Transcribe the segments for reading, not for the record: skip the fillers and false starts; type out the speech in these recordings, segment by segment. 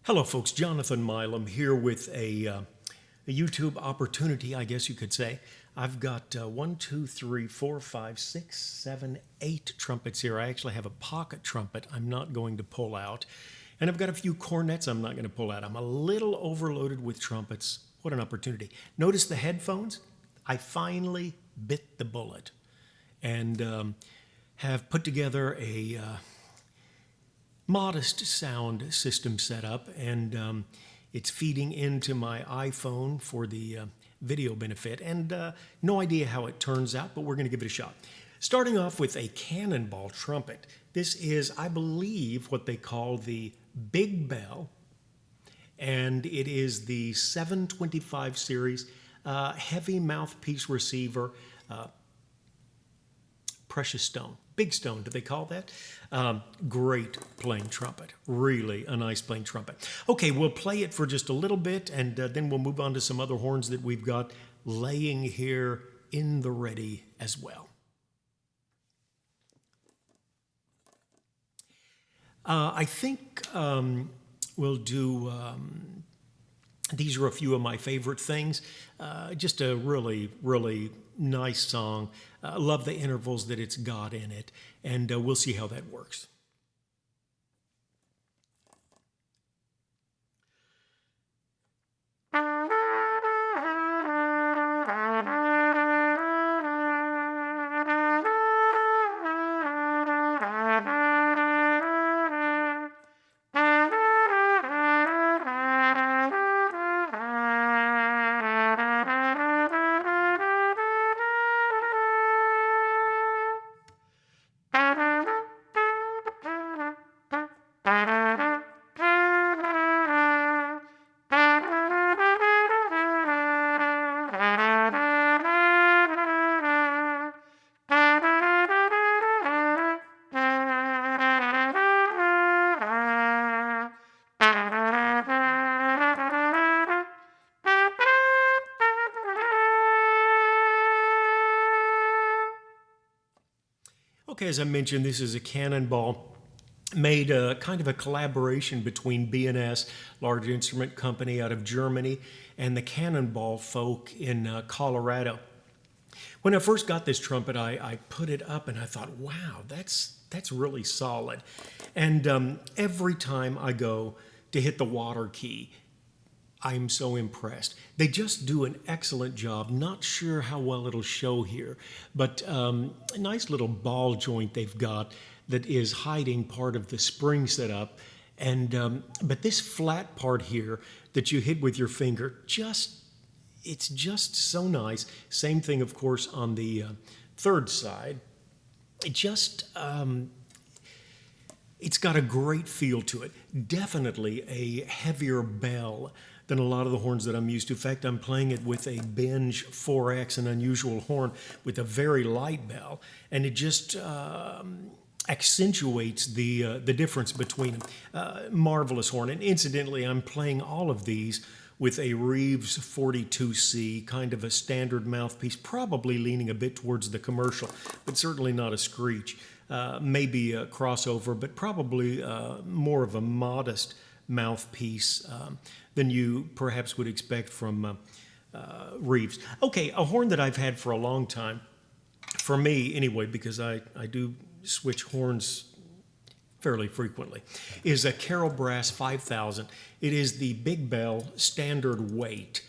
Hello, folks. Jonathan Milam here with a YouTube opportunity, I guess you could say. I've got 1, 2, 3, 4, 5, 6, 7, 8 trumpets here. I actually have a pocket trumpet I'm not going to pull out. And I've got a few cornets I'm not going to pull out. I'm a little overloaded with trumpets. What an opportunity. Notice the headphones? I finally bit the bullet and have put together a modest sound system setup, and it's feeding into my iPhone for the video benefit, and no idea how it turns out, but we're going to give it a shot. Starting off with a Cannonball trumpet. This is, I believe, what they call the Big Bell, and it is the 725 series heavy mouthpiece receiver, precious stone. Big stone, do they call that? Great playing trumpet. Really a nice playing trumpet. Okay, we'll play it for just a little bit, and then we'll move on to some other horns that we've got laying here in the ready as well. I think we'll do, these are a few of my favorite things. Just a really, really nice song. Love the intervals that it's got in it, and we'll see how that works. Okay, as I mentioned, this is a Cannonball made kind of a collaboration between B&S, large instrument company out of Germany, and the Cannonball folk in Colorado. When I first got this trumpet, I put it up and I thought, wow, that's really solid. And every time I go to hit the water key, I'm so impressed. They just do an excellent job. Not sure how well it'll show here, but a nice little ball joint they've got that is hiding part of the spring setup. And but this flat part here that you hit with your finger, it's just so nice. Same thing, of course, on the third side. It's got a great feel to it. Definitely a heavier bell than a lot of the horns that I'm used to. In fact, I'm playing it with a Benge 4X, an unusual horn with a very light bell, and it just accentuates the difference between them. Marvelous horn. And incidentally, I'm playing all of these with a Reeves 42C, kind of a standard mouthpiece, probably leaning a bit towards the commercial, but certainly not a screech. Maybe a crossover, but probably more of a modest mouthpiece than you perhaps would expect from Reeves. Okay, a horn that I've had for a long time, for me anyway, because I do switch horns fairly frequently, is a CarolBrass 5000. It is the Big Bell standard weight.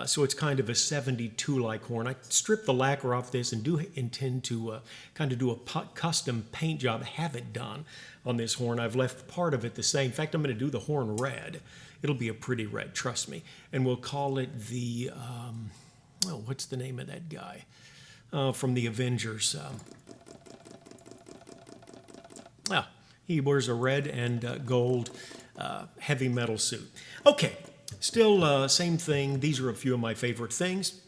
So it's kind of a 72-like horn. I stripped the lacquer off this and do intend to kind of do a custom paint job, have it done on this horn. I've left part of it the same. In fact, I'm going to do the horn red. It'll be a pretty red, trust me. And we'll call it the, what's the name of that guy from the Avengers? He wears a red and gold heavy metal suit. Okay. Still, same thing. These are a few of my favorite things.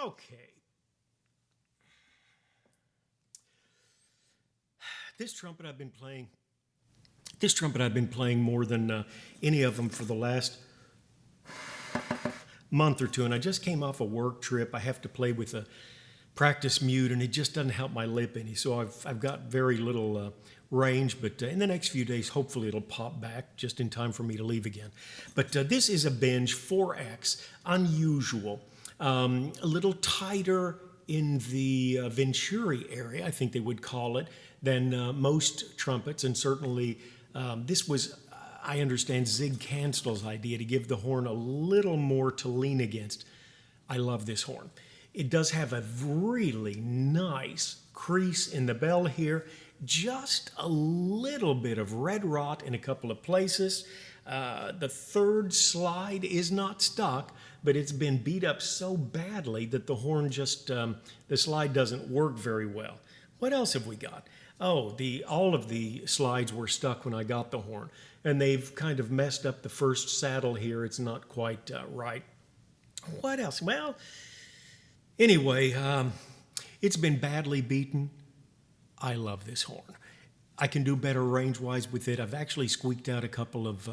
Okay. This trumpet I've been playing. This trumpet I've been playing more than any of them for the last month or two, and I just came off a work trip. I have to play with a practice mute, and it just doesn't help my lip any. So I've got very little range, but in the next few days, hopefully it'll pop back just in time for me to leave again. But this is a Benge 4X, unusual, a little tighter in the Venturi area, I think they would call it, than most trumpets, and certainly this was, I understand, Zig Canstell's idea to give the horn a little more to lean against. I love this horn. It does have a really nice crease in the bell here, just a little bit of red rot in a couple of places. The third slide is not stuck, but it's been beat up so badly that the horn just, the slide doesn't work very well. What else have we got? Oh, all of the slides were stuck when I got the horn, and they've kind of messed up the first saddle here. It's not quite right. What else? Well, anyway, it's been badly beaten. I love this horn. I can do better range-wise with it. I've actually squeaked out a couple of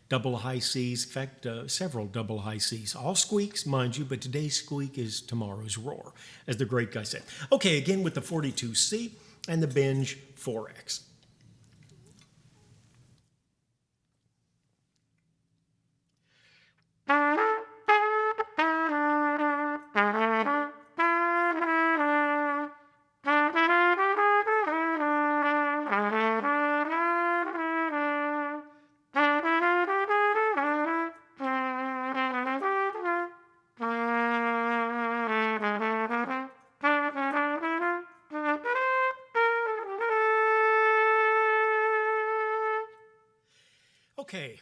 double high Cs. In fact, several double high Cs. All squeaks, mind you, but today's squeak is tomorrow's roar, as the great guy said. Okay, again with the 42C and the Benge 4X. Okay,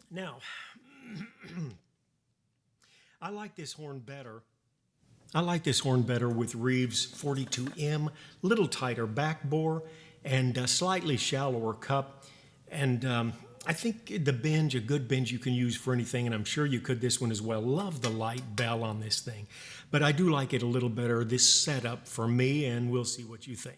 now, I like this horn better. I like this horn better with Reeves 42M, little tighter back bore, and a slightly shallower cup. And I think the Benge, a good Benge you can use for anything, and I'm sure you could this one as well. Love the light bell on this thing. But I do like it a little better, this setup for me, and we'll see what you think.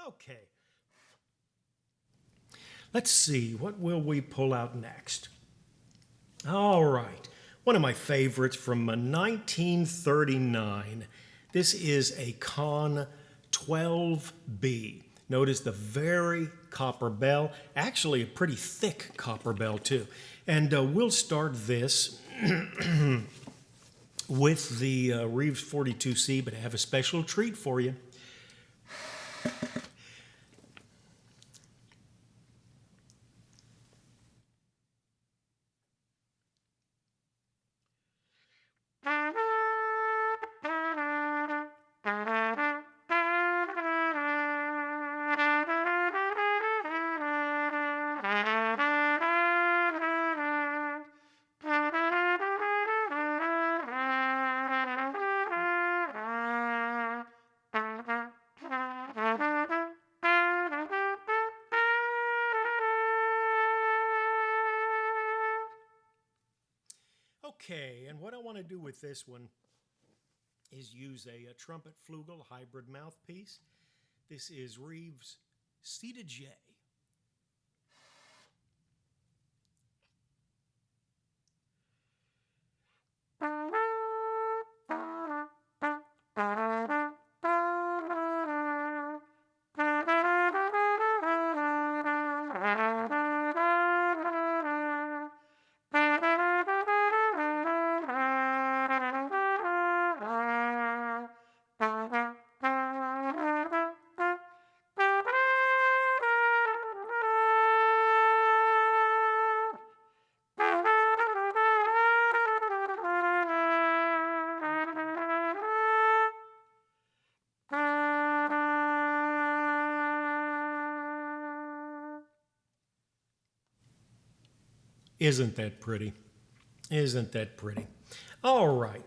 Okay. Let's see, what will we pull out next? All right, one of my favorites from 1939. This is a Conn 12B. Notice the very copper bell, actually a pretty thick copper bell too. And we'll start this with the Reeves 42C, but I have a special treat for you. Okay, and what I want to do with this one is use a trumpet flugel hybrid mouthpiece. This is Reeves C to J. Isn't that pretty? Isn't that pretty? All right.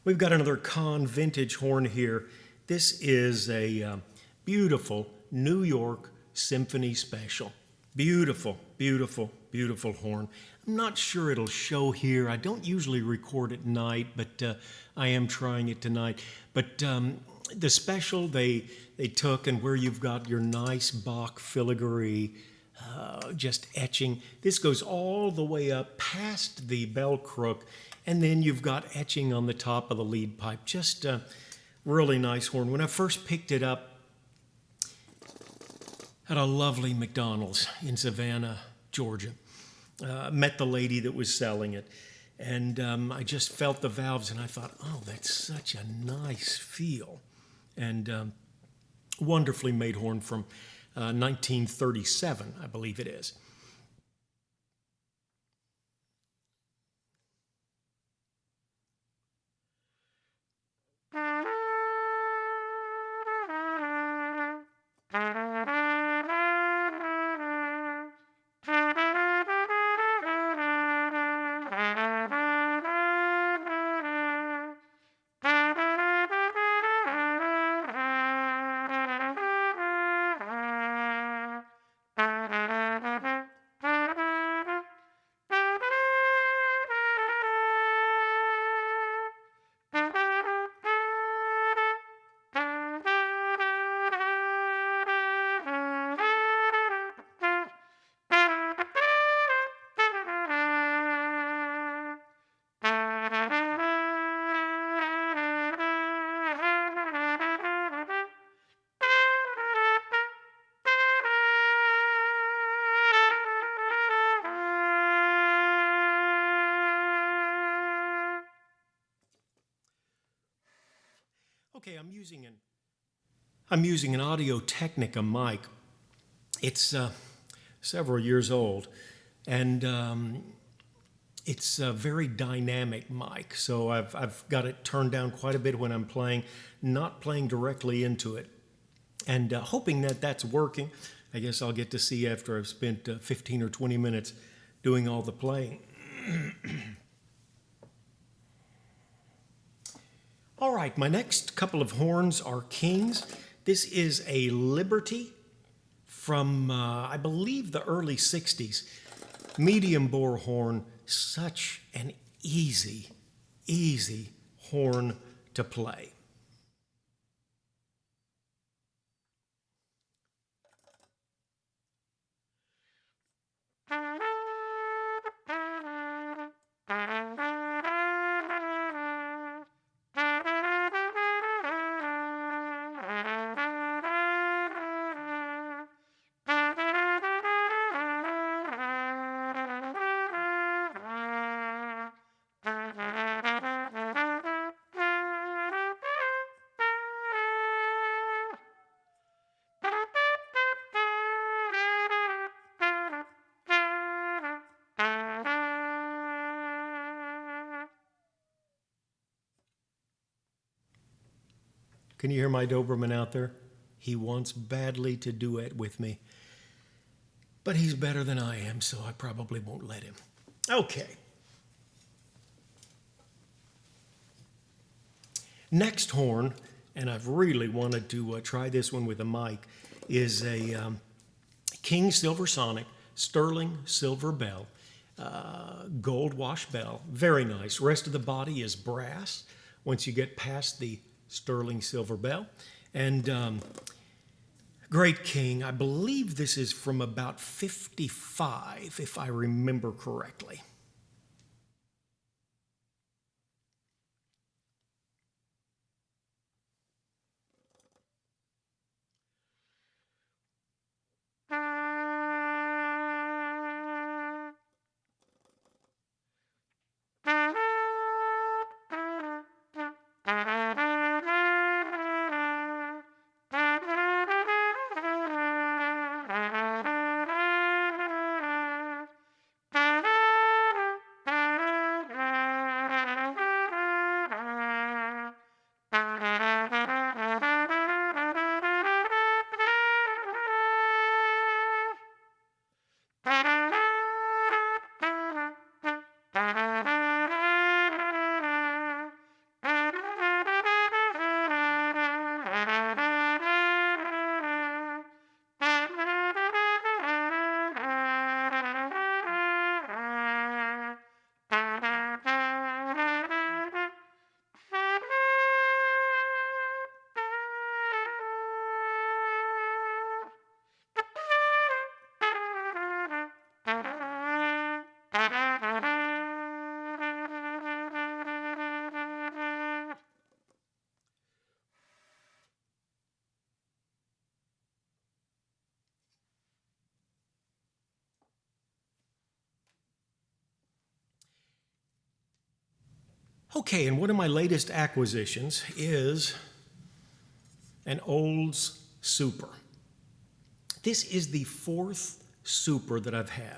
We've got another Conn vintage horn here. This is a beautiful New York Symphony special. Beautiful, beautiful, beautiful horn. I'm not sure it'll show here. I don't usually record at night, but I am trying it tonight. But the special they took, and where you've got your nice Bach filigree just etching. This goes all the way up past the bell crook, and then you've got etching on the top of the lead pipe. Just a really nice horn. When I first picked it up at a lovely McDonald's in Savannah, Georgia, met the lady that was selling it, and I just felt the valves, and I thought, oh, that's such a nice feel. And wonderfully made horn from 1937, I believe it is. Okay, I'm using an Audio-Technica mic. It's several years old, and it's a very dynamic mic. So I've got it turned down quite a bit when I'm playing, not playing directly into it, and hoping that that's working. I guess I'll get to see after I've spent 15 or 20 minutes doing all the playing. All right, my next couple of horns are Kings. This is a Liberty from, I believe, the early 60s. Medium bore horn, such an easy horn to play. Can you hear my Doberman out there? He wants badly to duet with me. But he's better than I am, so I probably won't let him. Okay. Next horn, and I've really wanted to try this one with a mic, is a King Silversonic sterling silver bell, gold wash bell. Very nice. Rest of the body is brass once you get past the sterling silver bell. And great King. I believe this is from about 55, if I remember correctly. Okay, and one of my latest acquisitions is an Olds Super. This is the fourth Super that I've had.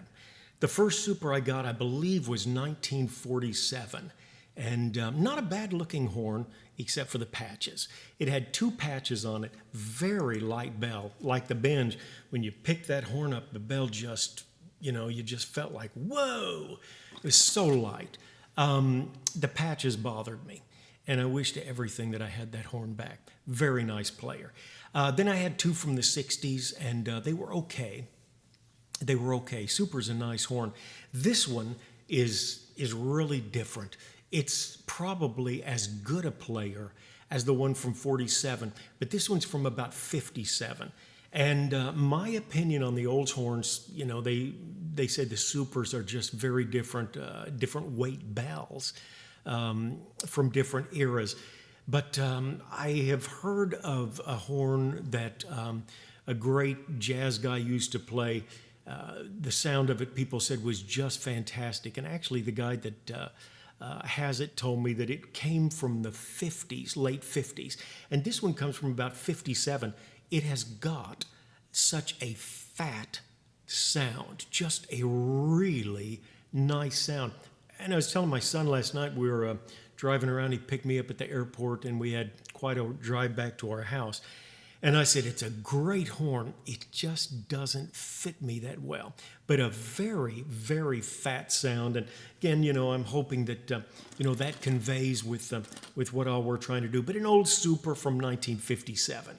The first Super I got, I believe, was 1947, and not a bad-looking horn, except for the patches. It had two patches on it, very light bell, like the Benge. When you pick that horn up, the bell just, you just felt like, whoa! It was so light. The patches bothered me, and I wished to everything that I had that horn back. Very nice player. Then I had two from the 60s, and they were okay. They were okay. Super's a nice horn. This one is really different. It's probably as good a player as the one from 47, but this one's from about 57. And my opinion on the Olds horns, they said the Supers are just very different, different weight bells from different eras. But I have heard of a horn that a great jazz guy used to play. The sound of it, people said, was just fantastic. And actually, the guy that has it told me that it came from the 50s, late 50s. And this one comes from about 57. It has got such a fat sound, just a really nice sound. And I was telling my son last night, we were driving around, he picked me up at the airport, and we had quite a drive back to our house. And I said, it's a great horn. It just doesn't fit me that well. But a very, very fat sound. And again, I'm hoping that, that conveys with what all we're trying to do. But an Old Super from 1957.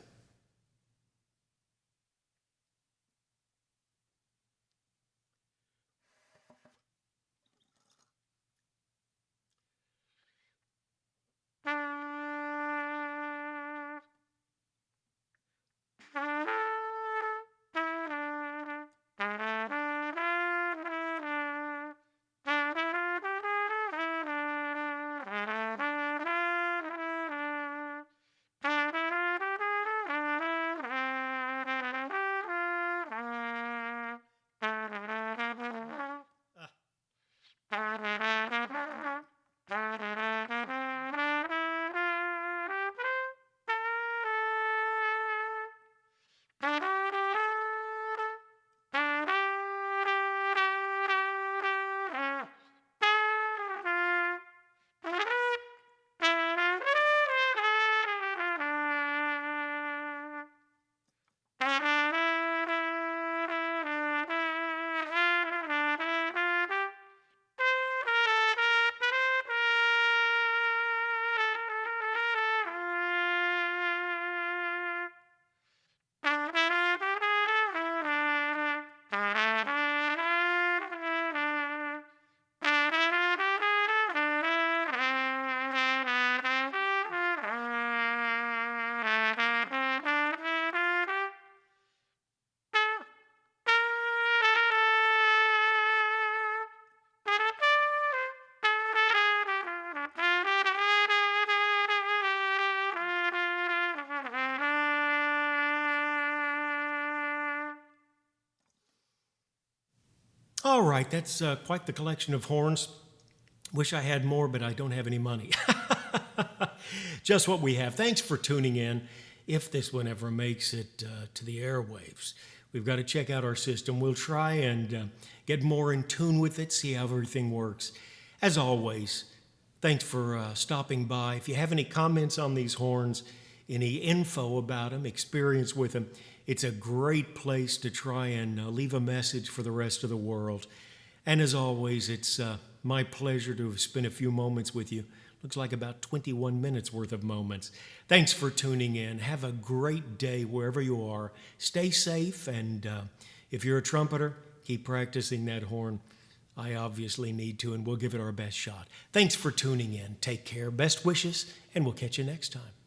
All right, that's quite the collection of horns. Wish I had more, but I don't have any money. Just what we have. Thanks for tuning in. If this one ever makes it to the airwaves, we've got to check out our system. We'll try and get more in tune with it, see how everything works. As always, thanks for stopping by. If you have any comments on these horns, any info about them, experience with them, it's a great place to try and leave a message for the rest of the world. And as always, it's my pleasure to have spent a few moments with you. Looks like about 21 minutes worth of moments. Thanks for tuning in. Have a great day wherever you are. Stay safe, and if you're a trumpeter, keep practicing that horn. I obviously need to, and we'll give it our best shot. Thanks for tuning in. Take care. Best wishes, and we'll catch you next time.